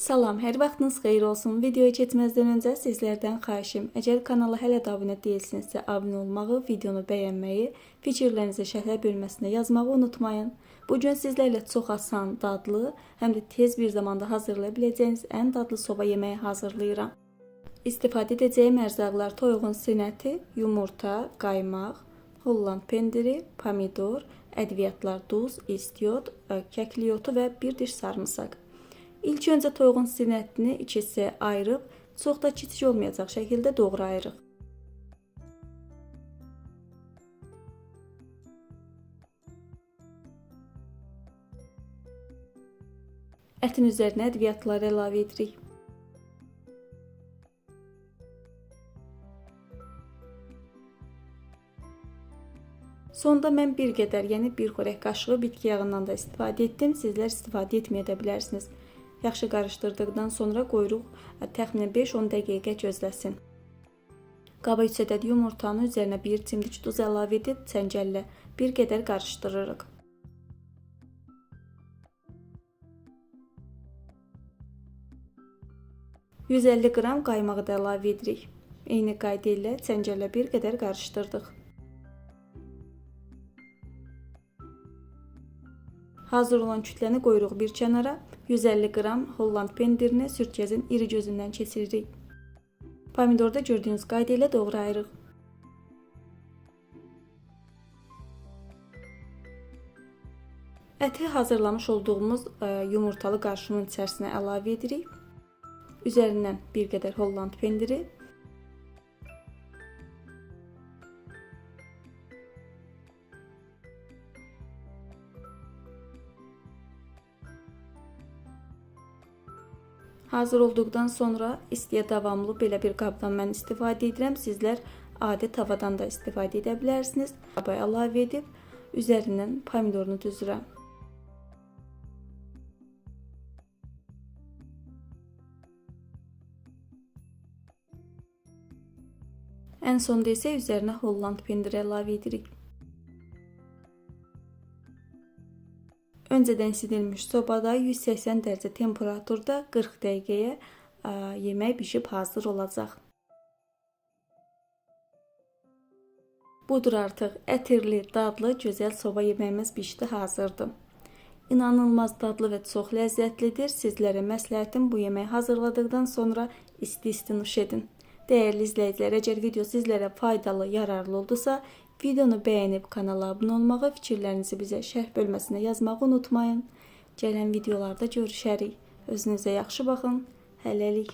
Salam, hər vaxtınız xeyir olsun. Videoya keçməzdən öncə sizlərdən xahişim, əgər kanala hələ də abunə deyilsinizsə, abunə olmağı, videonu bəyənməyi, fikirlərinizi şərhlər bölməsində yazmağı unutmayın. Bugün sizlərlə çox asan, dadlı, həm də tez bir zamanda hazırlaya biləcəyiniz ən dadlı soba yeməyi hazırlayıram. İstifadə edəcəyim ərzaqlar toyuğun sinəti, yumurta, qaymaq, Holland pendiri, pomidor, ədviyyatlar duz, istiot, kəklik otu və bir diş sarımsaq. İlk öncə toyuğun sinətini 2 hissəyə ayırıb, çox da kiçik olmayacaq şəkildə doğrayırıq. Ətin üzərinə ədviyyatları əlavə edirik. Sonda mən bir qədər, yəni bir xörək qaşığı bitki yağından da istifadə etdim. Sizlər istifadə etməyə də bilərsiniz. Yaxşı qarışdırdıqdan sonra qoyuruq təxminən 5-10 dəqiqə gözləsin. Qaba 3 ədəd yumurtanın üzərinə 1 çimdik duz əlavə edib çəngəllə bir qədər qarışdırırıq. %150 qram qaymağı da əlavə edirik. Eyni qayda ilə çəngəllə bir qədər qarışdırdıq. Hazır olan kütləni qoyuruq bir kənara. 150 qram Holland pendirini sürtgəcin iri gözündən keçiririk. Pomidorda gördüyünüz qayda ilə doğrayırıq. Əti hazırlamış olduğumuz yumurtalı qarışımın içərisinə əlavə edirik. Üzərindən bir qədər Holland pendiri. Hazır olduqdan sonra istiyə davamlı belə bir qabdan mən istifadə edirəm. Sizlər adi tavadan da istifadə edə bilərsiniz. Qaba əlavə edib üzərindən pomidorunu düzürəm. Ən sonda isə üzərinə Holland pendiri əlavə edirik. Öncədən isidilmiş sobada 180 dərəcə temperaturda 40 dəqiqəyə yemək bişib hazır olacaq. Budur artıq ətirli, dadlı, gözəl soba yeməyimiz bişdi, hazırdır. İnanılmaz dadlı və çox ləzzətlidir. Sizlərə məsləhətim bu yeməyi hazırladıqdan sonra isti-isti nuş edin. Dəyərli izləyicilər, əgər video sizlərə faydalı, yararlı oldusa, videonu bəyənib kanala abunə olmağı, fikirlərinizi bizə şərh bölməsində yazmağı unutmayın. Gələn videolarda görüşərik. Özünüzə yaxşı baxın. Hələlik.